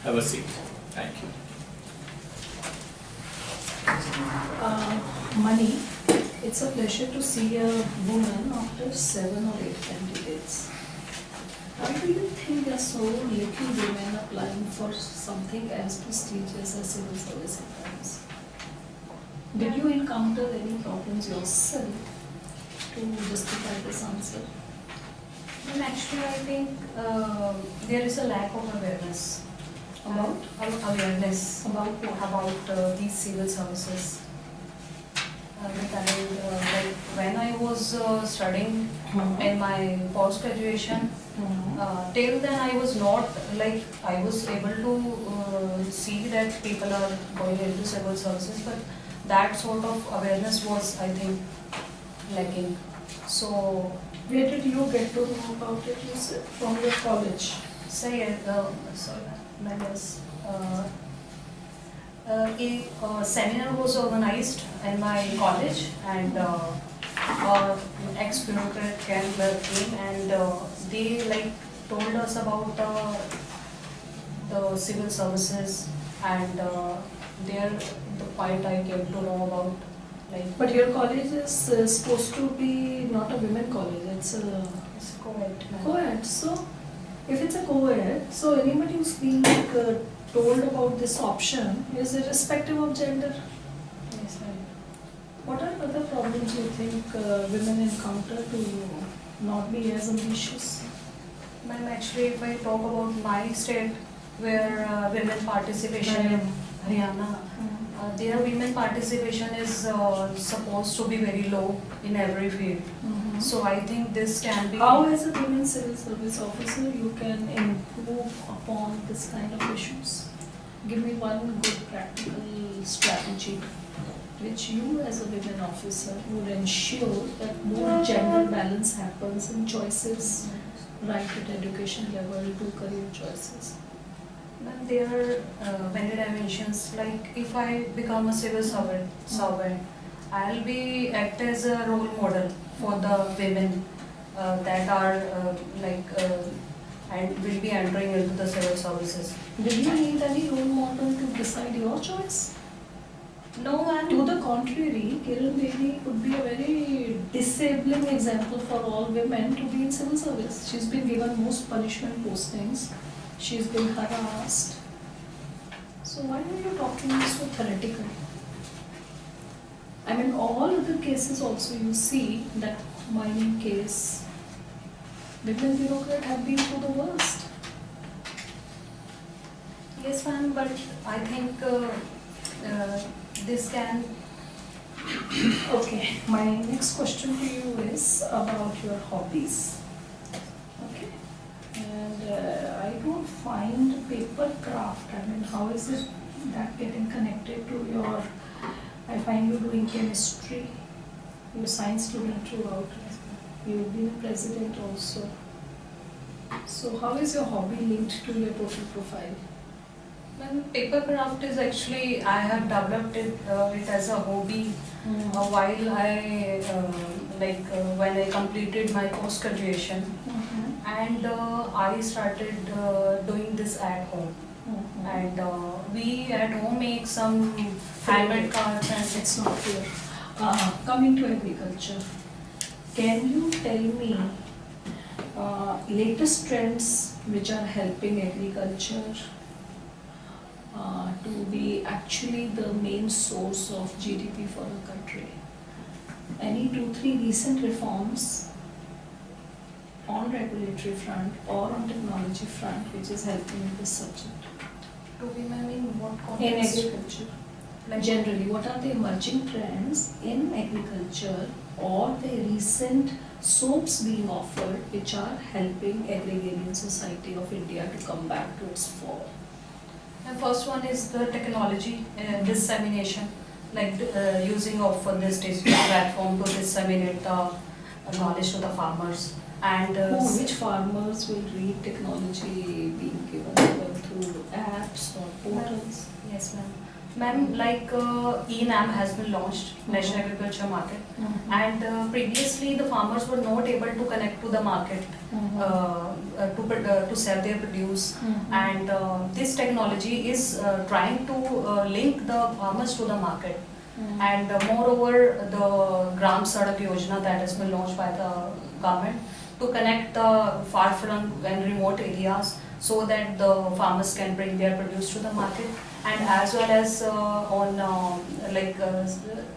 Have a seat. Thank you. Mani, it's a pleasure to see a woman after 7 or 8 candidates. Why do you think there are so little women applying for something as prestigious as civil service exams? Did you encounter any problems yourself to justify this answer? Well, actually, I think there is a lack of awareness. About? Awareness About what? about these civil services. Like when I was studying in my post-graduation, till then I was not, like, I was able to see that people are going into civil services, but that sort of awareness was, I think, lacking. So, Where did you get to know about it, you said? From your college? A seminar was organized in my college, and ex-bureaucrat came and they told us about the civil services, and there the point I came to know about. But your college is supposed to be not a women college, it's a co-ed. co-ed. So, if it's a co-ed, so anybody who's being told about this option is irrespective of gender. Yes, ma'am. What are other problems you think women encounter to not be as ambitious? Ma'am, actually, if I talk about my state, where women participation, Haryana, their women participation is supposed to be very low in every field. So I think this can be... How as a women civil service officer you can improve upon this kind of issues? Give me one good practical strategy which you as a women officer would ensure that more gender balance happens in choices right at education level to career choices. Then there are many dimensions, like if I become a civil servant, I'll be act as a role model for the women that are and will be entering into the civil services. Did you need any role model to decide your choice? No, ma'am. To the contrary, Kiran Bedi could be a very disabling example for all women to be in civil service. She's been given most punishment postings. She's been harassed. So why are you talking so theoretically? I mean, all other cases also you see that mining case, women bureaucrats have been through the worst. Yes, ma'am, but I think this can... Okay, my next question to you is about your hobbies. Okay, and I don't find paper craft. I mean, how is it that getting connected to your... I find you doing chemistry. You're a science student throughout. You've been a president also. So how is your hobby linked to your total profile? Well, paper craft is actually, I have developed it as a hobby while I, when I completed my post-graduation, and I started doing this at home. And we at home make some handmade cards and... It's not clear. Coming to agriculture, can you tell me latest trends which are helping agriculture to be actually the main source of GDP for the country? Any 2-3 recent reforms on regulatory front or on technology front which is helping in this subject? To be, ma'am, in what In context? agriculture. Generally, what are the emerging trends in agriculture or the recent soaps being offered which are helping agrarian society of India to come back to its fall? The first one is the technology dissemination, using of this digital platform to disseminate the knowledge to the farmers. And which farmers will read technology being given to them through apps or portals? Yes, ma'am. Ma'am, like e-NAM has been launched, National Agriculture Market, and previously the farmers were not able to connect to the market to sell their produce, and this technology is trying to link the farmers to the market. And moreover, the Gram Sadak Yojana that has been launched by the government to connect the far-flung and remote areas so that the farmers can bring their produce to the market, and as well as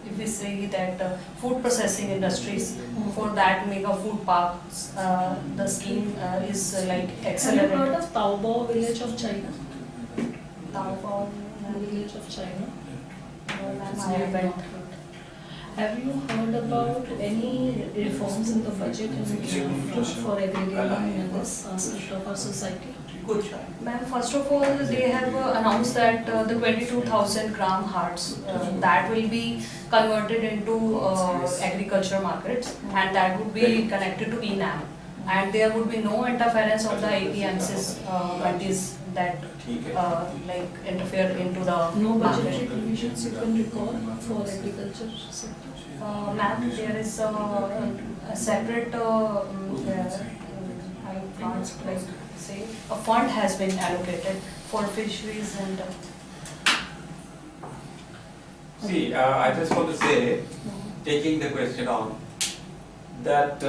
if we say that food processing industries, for that mega food parks, the scheme is like accelerated. Have you heard of Taobao village of China? Taobao Village of China? I haven't. Have you heard about any reforms in the budget for agrarian in this aspect of our society? Ma'am, first of all, they have announced that the 22,000 gram hearts that will be converted into agriculture markets, and that would be connected to e-NAM, and there would be no interference of the APMCs that like interfere into the No market. budgetary provisions you can recall for agriculture sector? Ma'am, there is a separate, I can't like say, a fund has been allocated for fisheries and. See, I just want to say, taking the question on, that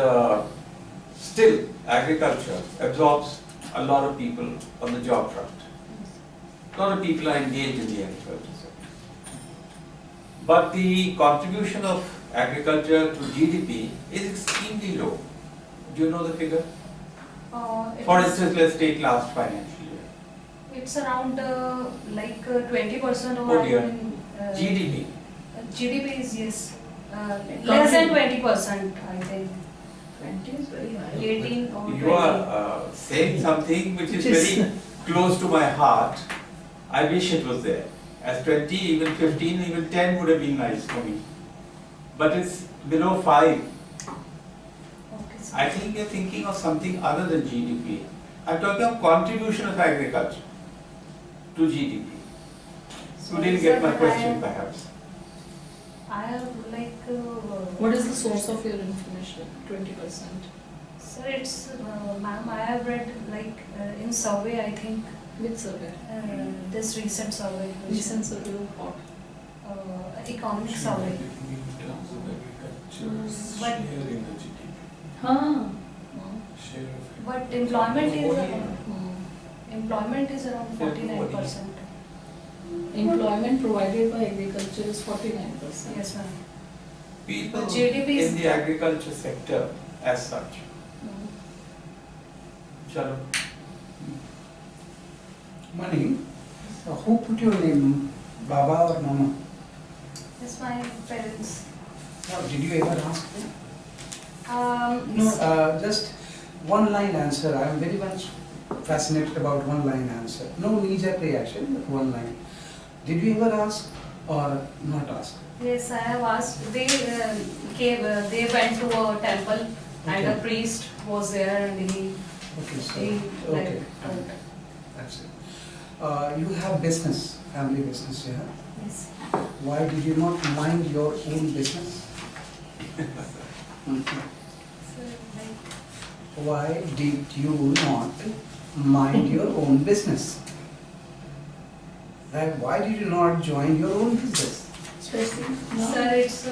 still agriculture absorbs a lot of people on the job front. A lot of people are engaged in the agriculture sector. But the contribution of agriculture to GDP is extremely low. Do you know the figure? For instance, let's take last financial year. It's around like 20% of Oh our dear. GDP. GDP is yes, less than 20%, I think. 20 is very high. 18 or 20. You are saying something which is very close to my heart. I wish it was there. As 20, even 15, even 10 would have been nice for me. But it's below 5. Okay, sir. I think you're thinking of something other than GDP. I'm talking of contribution of agriculture to GDP. You didn't get my question perhaps. I have like. What is the source of your information? 20%. Sir, it's ma'am. I have read like in survey. I think Which survey? this recent survey. Recent survey of what? Economic survey. But Huh. but employment is around 49%. Employment provided by agriculture is 49%. Yes, ma'am. People But GDP is- in the agriculture sector as such. Chalo. Money, who put your name, Baba or Mama? Yes, my parents. Now, did you ever ask them? No, s- just one line answer. I am very much fascinated about one line answer. No knee-jerk reaction, but one line. Did you ever ask or not ask? Yes, I have asked. They came. They went to a temple, and a Okay. priest was there, and he Okay, so, like. okay, that's it. You have business, family business, yeah? Yes. Why did you not mind your own business? So, like, Why did you not mind your own business? Why did you not join your own business? Especially now. sir, it's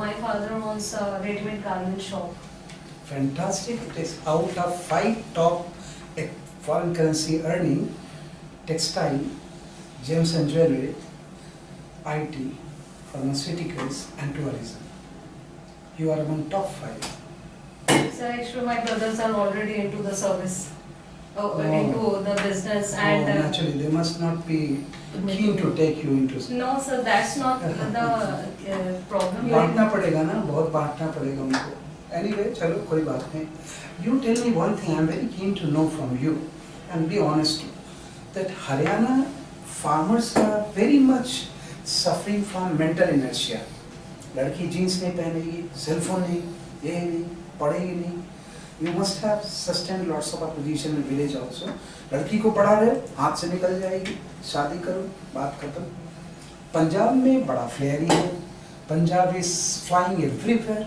my father owns a ready-made garment shop. Fantastic. It is out of 5 top foreign currency earning: textile, gems and jewelry, IT, pharmaceuticals and tourism. You are among top 5. Sir, actually, my brothers are already into the service, Oh. into the business, and Naturally, they must not be keen to take you into. no, sir, that's not the problem. बांटना पड़ेगा ना, बहुत बांटना पड़ेगा उनको. Anyway, चलो कोई बात नहीं. You tell me one thing. I'm very keen to know from you, and be honest too, that Haryana farmers are very much suffering from mental inertia. लड़की जीन्स नहीं पहनेगी, सेल फोन नहीं, ये नहीं, पढ़ेगी नहीं. You must have sustained lots of opposition in village also. लड़की को पढ़ा रहे, हाथ से निकल जाएगी, शादी करो, बात खत्म. पंजाब में बड़ा फ्लेयरी है. Punjab is flying everywhere.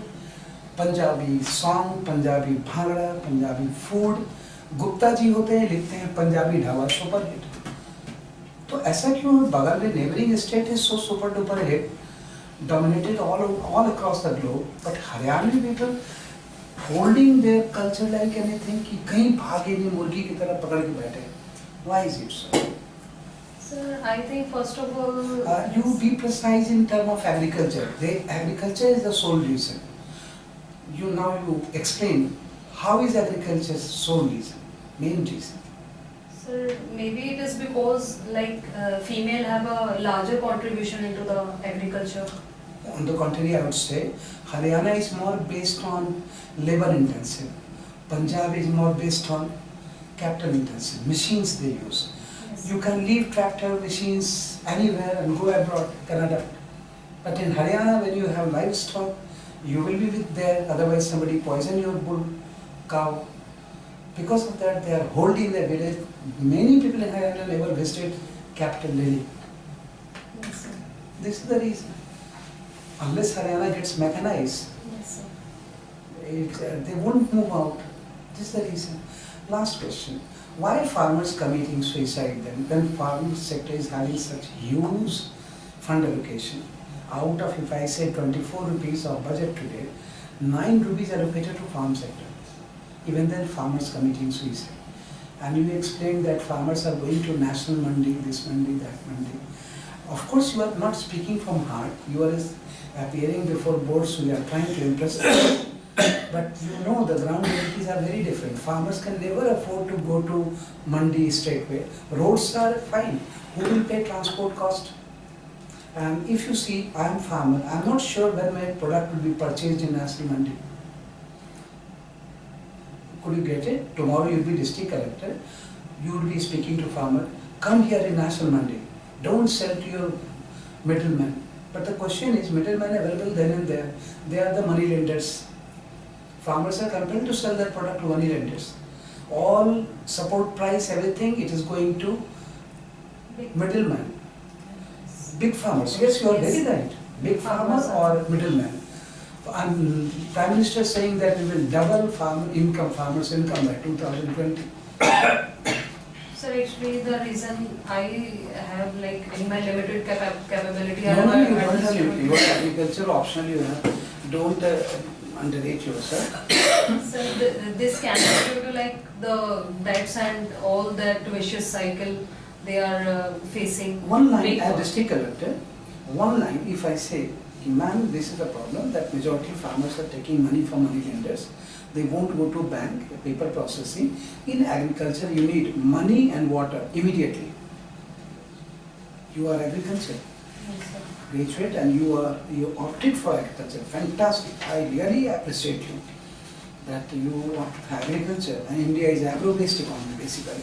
Punjabi song, Punjabi bhangra, Punjabi food. Gupta ji होते हैं, लिखते हैं पंजाबी ढाबा सुपर हिट. तो ऐसा क्यों है? बगल में neighbouring state is so super duper hit, dominated all across the globe, but Haryana people holding their culture like anything कि कहीं भागे नहीं, मुर्गी की तरह पकड़ के बैठे. Why is it so? Sir, I think first of all, You be precise in terms of agriculture. Agriculture is the sole reason. You explain how is agriculture sole reason, main reason. sir, maybe it is because like female have a larger contribution into the agriculture. On the contrary, I would say Haryana is more based on labor intensive. Punjab is more based on capital intensive. Machines they use. Yes. You can leave tractor machines anywhere and go abroad, Canada. But in Haryana, when you have livestock, you will be with there. Otherwise, somebody poison your bull, cow. Because of that, they are holding their village. Many people in Haryana never visited capital Delhi. Yes, sir. This is the reason. Unless Haryana gets mechanized, Yes, sir. they won't move out. This is the reason. Last question. Why farmers committing suicide then? When farming sector is having such huge fund allocation. Out of, if I say 24 rupees of budget today, 9 rupees allocated to farm sector. Even then farmers committing suicide. And you explained that farmers are going to national mandi, this mandi, that mandi. Of course you are not speaking from heart. You are appearing before boards, so you are trying to impress them. But you know the ground realities are very different. Farmers can never afford to go to mandi straightway. Roads are fine. Who will pay transport cost? And if you see, I am farmer. I am not sure when my product will be purchased in national mandi. Could you get it? Tomorrow you will be district collector. You will be speaking to farmer. Come here in national mandi. Don't sell to your middleman. But the question is, middlemen available then and there. They are the money lenders. Farmers are compelled to sell their product to money lenders. All support price, everything, it is going to middleman. Big farmers. Yes, you are very right. Big farmer or middleman. And Prime Minister saying that we will double farmers' income by 2020. Sir, actually the reason I have like in my limited capability, I No, have you don't have understood- limit. You are agriculture optional. You have. Don't underrate yourself. Sir, this can be due to like the debts and all that vicious cycle they are facing. One line Big- as district collector. One line. If I say, ma'am, this is the problem that majority farmers are taking money from money lenders. They won't go to bank, paper processing. In agriculture, you need money and water immediately. You are agriculture Yes, sir. graduate and you opted for agriculture. Fantastic. I really appreciate you that you opt for agriculture. And India is agro-based economy basically.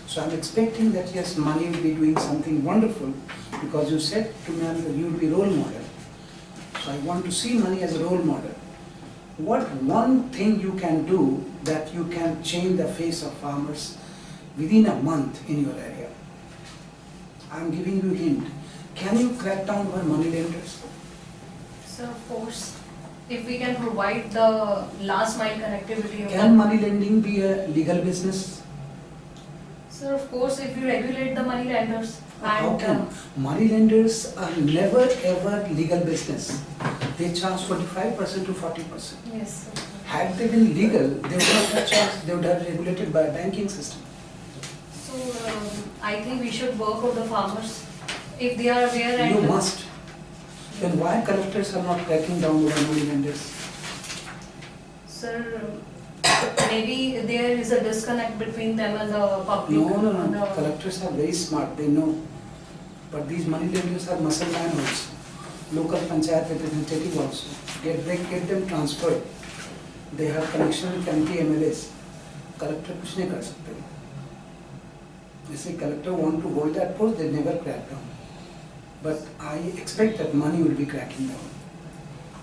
So I'm expecting that yes, money will be doing something wonderful because you said to me that you will be role model. So I want to see money as a role model. What one thing you can do that you can change the face of farmers within a month in your area? I'm giving you a hint. Can you crack down on money lenders? So of course, if we can provide the last mile connectivity of Can money lending be a legal business? Sir, of course, if you regulate the money lenders How and can? Money lenders are never ever legal business. They charge 45% to 40%. yes, sir. Had they been legal, they would not have charged, they would have regulated by a banking system. So I think we should work with the farmers if they are aware and You must. Then why collectors are not cracking down on money lenders? Sir, maybe there is a disconnect between them and the public. No. and the- Collectors are very smart, they know. But these money lenders are muscle man also. Local panchayat representative also. Get them transferred. They have connection with MP MLAs. Collector कुछ नहीं कर सकते. If collector want to hold that post, they never crack down. But I expect that money will be cracking down.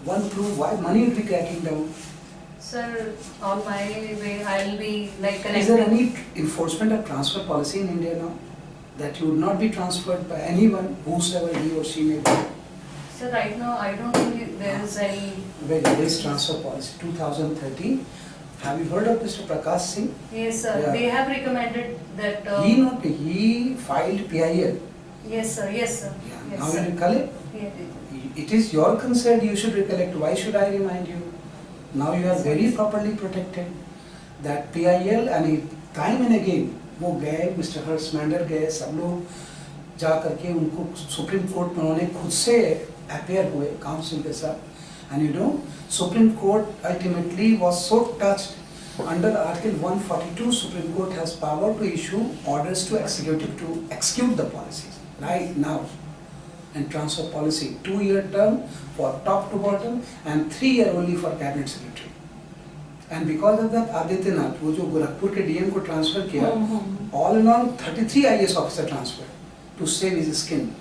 One clue why money will be cracking down. Sir, on my way, I'll be like Is connecting. there any enforcement or transfer policy in India now? That you would not be transferred by anyone, whosoever he or she may be? Sir, right now, I don't think there is any. Well, there is transfer policy, 2013. Have you heard of Mr. Prakash Singh? Yes, sir. Yeah. They have recommended that. He filed PIL. Yes, sir. Yes, sir. Yes, Now sir. you recollect? Yeah. It is your concern, you should recollect. Why should I remind you? Now you are very properly protected. That PIL and time and again वो गए, mister हर्ष मैंडर गए, सब लोग जा करके उनको supreme court में उन्होंने खुद से अपेयर हुए काउंसिल के साथ. And you know, Supreme Court ultimately was so touched. Under Article 142, Supreme Court has power to issue orders to executive to execute the policies right now. And transfer policy, 2-year term for top to bottom and 3-year only for cabinet secretary. And because of that, Adityanath, वो जो गोरखपुर के DM को transfer किया, all in all 33 IAS officer transfer to save his skin.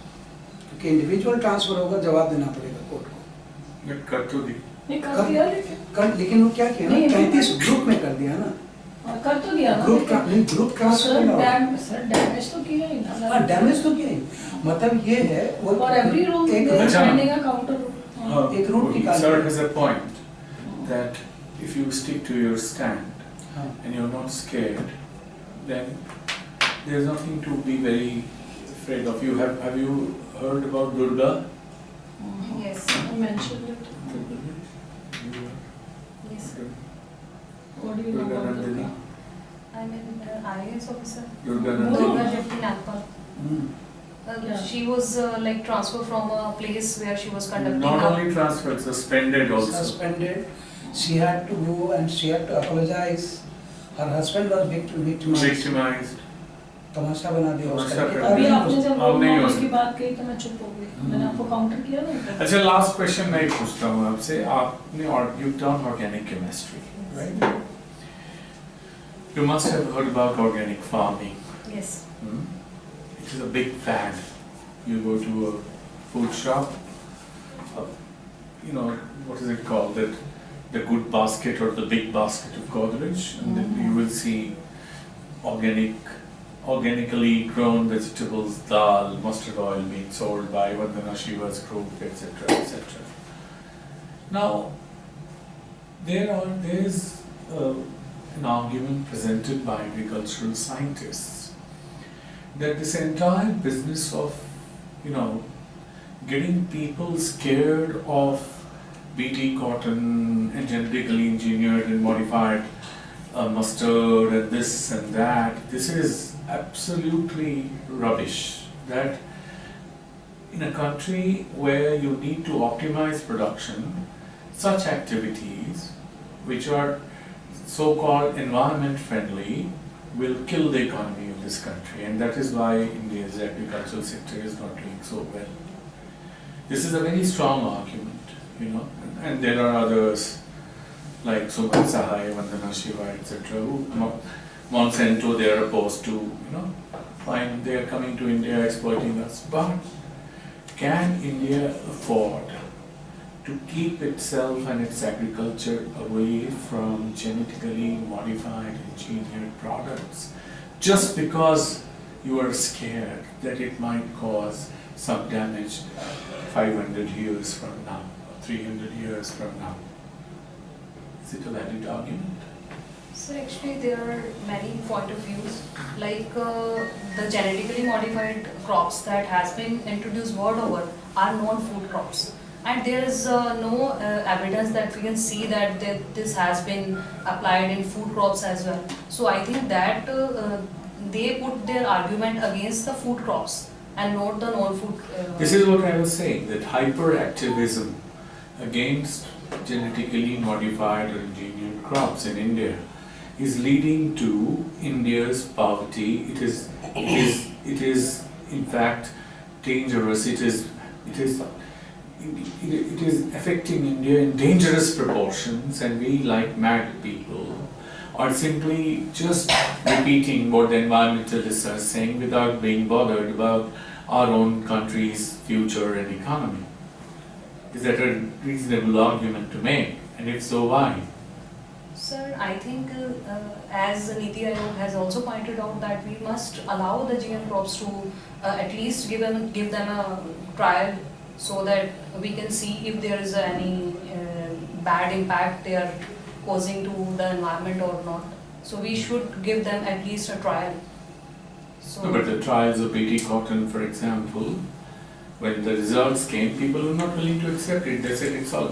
क्योंकि individual transfer होगा, जवाब देना पड़ेगा कोर्ट को. ये कर तो दी. नहीं कर दिया लेकिन वो क्या किया ना, 35 ग्रुप में कर दिया ना. कर तो दिया ना. Group transfer. सर डैमेज तो किया ही ना. हाँ, डैमेज तो किया ही. मतलब ये है वो For every room there is standing a counter. एक रूट निकाल. Sir has a point that if you stick to your stand हाँ. and you're not scared, then there's nothing to be very afraid of. Have you heard about Durga? Yes. I mentioned it. Yes. What do you know about Durga? I'm an IAS officer. Durga Durga Nandini. Jyoti Nagpal. Yeah. She was like transferred from a place where she was conducting. Not a- only transferred, suspended also. Suspended. She had to go and she had to apologize. Her husband was victimized. Victimized. तमाशा बना दिया उसका. तमाशा कर अभी दिया. आपने जब अब नहीं हो रोल की सकता. बात कही तो मैं चुप हो गई. मैंने आपको काउंटर किया ना. अच्छा, लास्ट क्वेश्चन मैं पूछता हूँ आपसे. आपने you've done organic chemistry, right? You must have heard about organic farming. Yes. It is a big fad. You go to a food shop, what is it called? The good basket or the big basket of Godrej, and then you will see organically grown vegetables, dal, mustard oil being sold by Vandana Shiva's group, etc., etc. Now, there is an argument presented by agricultural scientists that this entire business of, getting people scared of BT cotton and genetically engineered and modified mustard and this and that, this is absolutely rubbish. That in a country where you need to optimize production, such activities which are so-called environment friendly will kill the economy of this country, and that is why India's agricultural sector is not doing so well. This is a very strong argument, and there are others like Suman Sahai, Vandana Shiva, etc. who Monsanto, they are opposed to, fine, they are coming to India exploiting us. But can India afford to keep itself and its agriculture away from genetically modified engineered products just because you are scared that it might cause some damage 500 years from now, 300 years from now? Is it a valid argument? So actually there are many point of views, like the genetically modified crops that has been introduced world over are non-food crops. And there is no evidence that we can see that this has been applied in food crops as well. So I think that they put their argument against the food crops and not the non-food. This is what I was saying, that hyperactivism against genetically modified or engineered crops in India is leading to India's poverty. It is in fact dangerous. It is affecting India in dangerous proportions, and we, like mad people, are simply just repeating what the environmentalists are saying without being bothered about our own country's future and economy. Is that a reasonable argument to make? And if so, why? Sir, I think as Niti Aayog has also pointed out that we must allow the GM crops to at least give them a trial so that we can see if there is any bad impact they are causing to the environment or not. So we should give them at least a trial. So, No, but the trials of BT cotton, for example, when the results came, people were not willing to accept it. They said all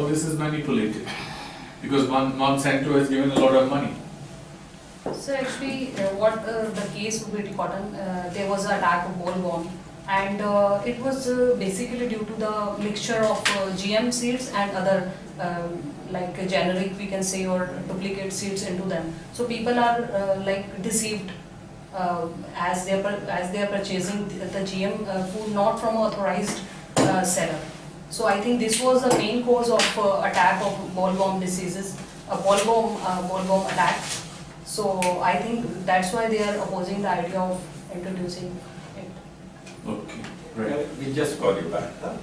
this is manipulated because Monsanto has given a lot of money. So actually, what the case with BT cotton, there was an attack of bollworm, and it was basically due to the mixture of GM seeds and other like generic, we can say, or duplicate seeds into them. So people are like deceived as they are purchasing the GM food not from authorized seller. So I think this was the main cause of attack of bollworm diseases, a bollworm attack. So I think that's why they are opposing the idea of introducing it. Okay, right. We just call you back, huh?